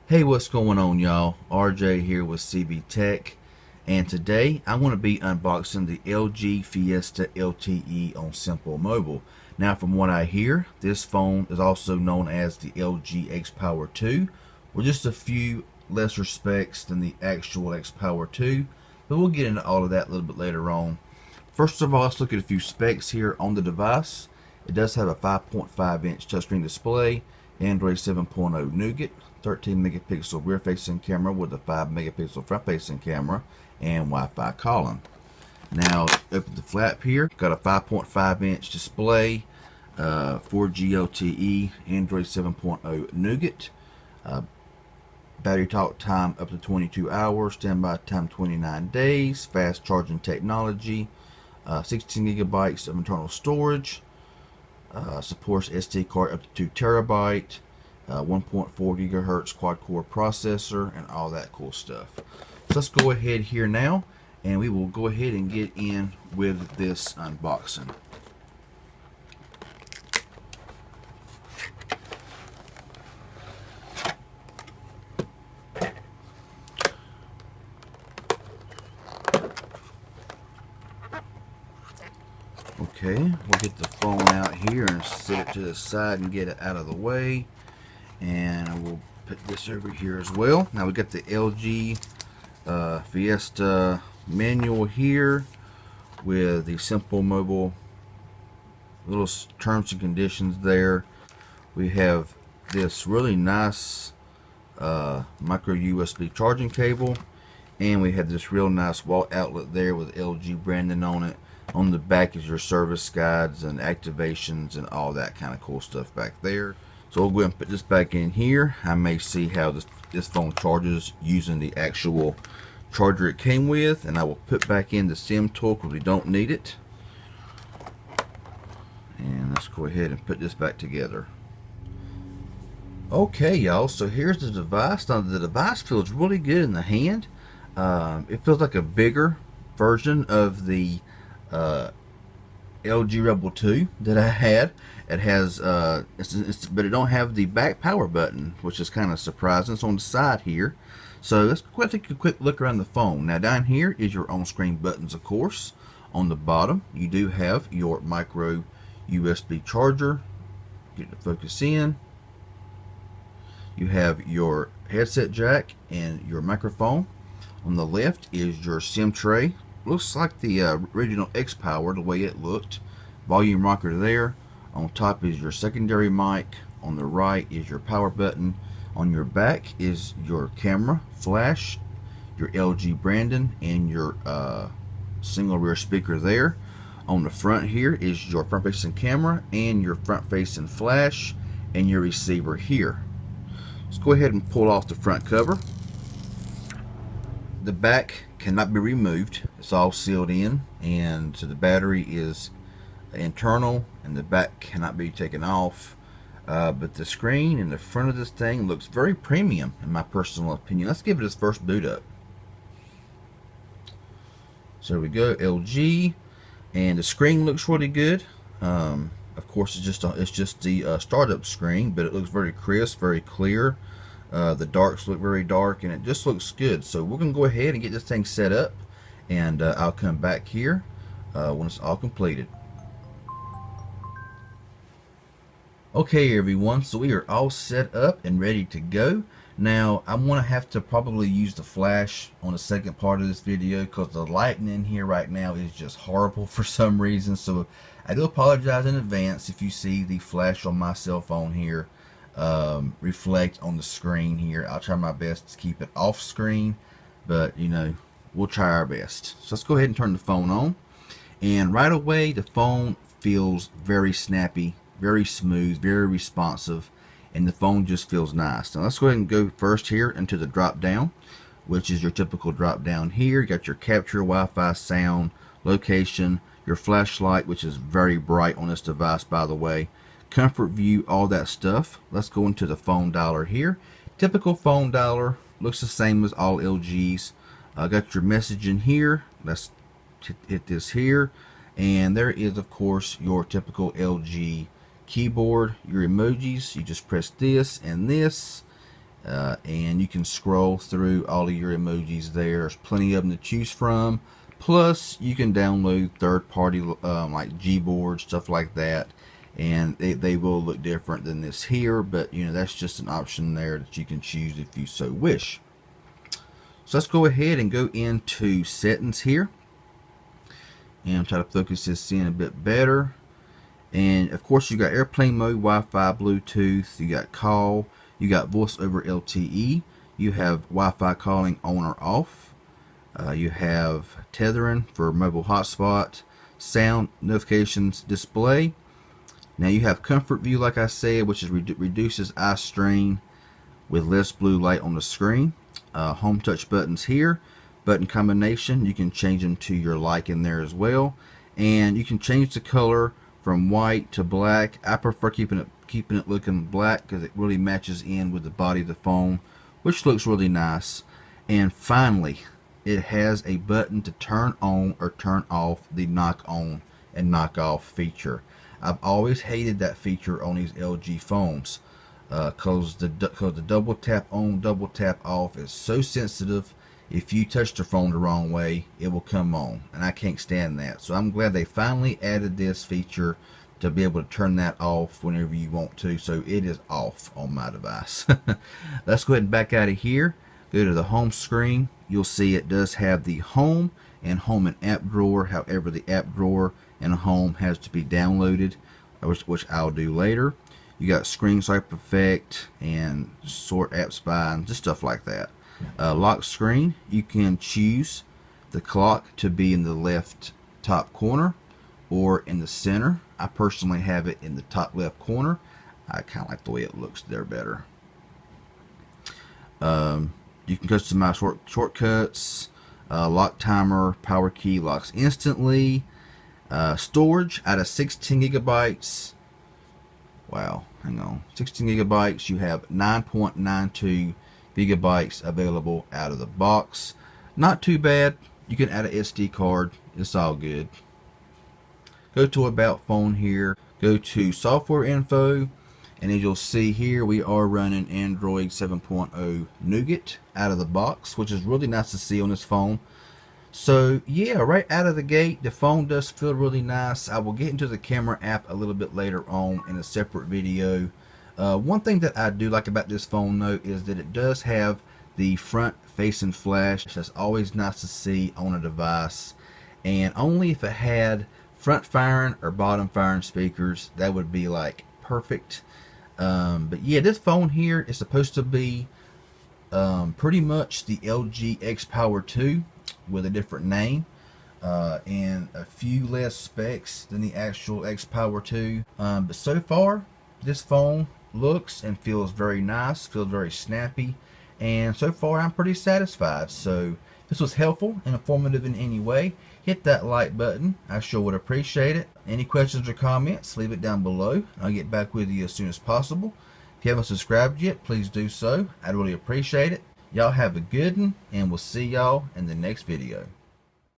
Hey, what's going on, y'all? RJ here with CB Tech, and today I want to be unboxing the LG Fiesta LTE on Simple Mobile. Now, from what I hear, this phone is also known as the LG X Power 2, with just a few lesser specs than the actual X Power 2, but we'll get into all of that a little bit later on. First of all, let's look at a few specs here on the device. It does have a 5.5-inch touchscreen display, Android 7.0 Nougat, 13 megapixel rear facing camera with a 5 megapixel front facing camera, and Wi-Fi calling. Now, open the flap here. Got a 5.5-inch display, 4G LTE, Android 7.0 Nougat, battery talk time up to 22 hours, standby time 29 days, fast charging technology, 16 gigabytes of internal storage, supports SD card up to 2 terabyte, 1.4 gigahertz quad core processor, and all that cool stuff. So let's go ahead here now, and we will go ahead and get in with this unboxing. Okay, we'll get the phone out here and set it to the side and get it out of the way. And we'll put this over here as well. Now we got the LG Fiesta manual here with the Simple Mobile little terms and conditions there. We have this really nice micro USB charging cable, and we have this real nice wall outlet there with LG branding on it. On the back is your service guides and activations and all that kind of cool stuff back there. So we'll go ahead and put this back in here. I may see how this phone charges using the actual charger it came with, and I will put back in the SIM tool because we don't need it. And let's go ahead and put this back together. Okay, y'all, so here's the device. Now the device feels really good in the hand. It feels like a bigger version of the LG Rebel 2 that I had. It has but it don't have the back power button, which is kind of surprising. It's on the side here. So let's go ahead and take a quick look around the phone. Now down here is your on-screen buttons, of course. On the bottom you do have your micro USB charger. Get the focus in. You have your headset jack and your microphone. On the left is your SIM tray. Looks like the original X Power, the way it looked. Volume rocker there. On top is your secondary mic. On the right is your power button. On your back is your camera, flash, your LG branding, and your single rear speaker there. On the front here is your front facing camera and your front facing flash and your receiver here. Let's go ahead and pull off the front cover. The back cannot be removed. It's all sealed in, and so the battery is internal and the back cannot be taken off. But the screen in the front of this thing looks very premium in my personal opinion. Let's give it its first boot up. So there we go, LG, and the screen looks really good. Of course, it's just the startup screen, but it looks very crisp, very clear. The darks look very dark, and it just looks good. So we're gonna go ahead and get this thing set up, and I'll come back here when it's all completed. Okay, everyone, so we are all set up and ready to go. Now I'm gonna have to probably use the flash on the second part of this video because the lighting in here right now is just horrible for some reason. So I do apologize in advance if you see the flash on my cell phone here reflect on the screen here. I'll try my best to keep it off screen, but you know, we'll try our best. So let's go ahead and turn the phone on, and right away the phone feels very snappy, very smooth, very responsive, and the phone just feels nice. Now let's go ahead and go first here into the drop down, which is your typical drop down here. You got your capture, Wi-Fi, sound, location, your flashlight, which is very bright on this device, by the way, comfort view, all that stuff. Let's go into the phone dialer here. Typical phone dialer, looks the same as all LGs. Got your messaging here. Let's hit this here, and there is of course your typical LG keyboard, your emojis. You just press this and this, and you can scroll through all of your emojis there. There's plenty of them to choose from. Plus, you can download third-party like Gboard, stuff like that, and they will look different than this here, but you know, that's just an option there that you can choose if you so wish. So let's go ahead and go into settings here and try to focus this in a bit better. And of course, you got airplane mode, Wi-Fi, Bluetooth, you got call, you got voice over LTE, you have Wi-Fi calling on or off, you have tethering for mobile hotspot, sound notifications display. Now you have comfort view, like I said, which is reduces eye strain with less blue light on the screen. Home touch buttons here, button combination, you can change them to your liking there as well, and you can change the color from white to black. I prefer keeping it looking black because it really matches in with the body of the phone, which looks really nice. And finally, it has a button to turn on or turn off the knock on and knock off feature. I've always hated that feature on these LG phones because the double tap on, double tap off is so sensitive. If you touch the phone the wrong way, it will come on, and I can't stand that. So I'm glad they finally added this feature to be able to turn that off whenever you want to. So it is off on my device. Let's go ahead and back out of here. Go to the home screen. You'll see it does have the home and app drawer. However, the app drawer and home has to be downloaded, which I'll do later. You got screen swipe effect and sort apps by and just stuff like that. Lock screen, you can choose the clock to be in the left top corner or in the center. I personally have it in the top left corner. I kind of like the way it looks there better. You can customize shortcuts, lock timer, power key locks instantly. Storage out of 16 gigabytes. Wow, hang on. 16 gigabytes, you have 9.92 gigabytes available out of the box. Not too bad. You can add an SD card. It's all good. Go to About Phone here. Go to Software Info. And as you'll see here, we are running Android 7.0 Nougat out of the box, which is really nice to see on this phone. So yeah, right out of the gate, the phone does feel really nice. I will get into the camera app a little bit later on in a separate video. One thing that I do like about this phone though is that it does have the front facing flash. That's always nice to see on a device, and only if it had front firing or bottom firing speakers, that would be like perfect. But yeah, this phone here is supposed to be pretty much the LG X Power 2 with a different name and a few less specs than the actual X Power 2. But so far, this phone looks and feels very nice, feels very snappy, and so far I'm pretty satisfied. So if this was helpful and informative in any way, hit that like button. I sure would appreciate it. Any questions or comments, leave it down below. I'll get back with you as soon as possible. If you haven't subscribed yet, please do so. I'd really appreciate it. Y'all have a good one, and we'll see y'all in the next video.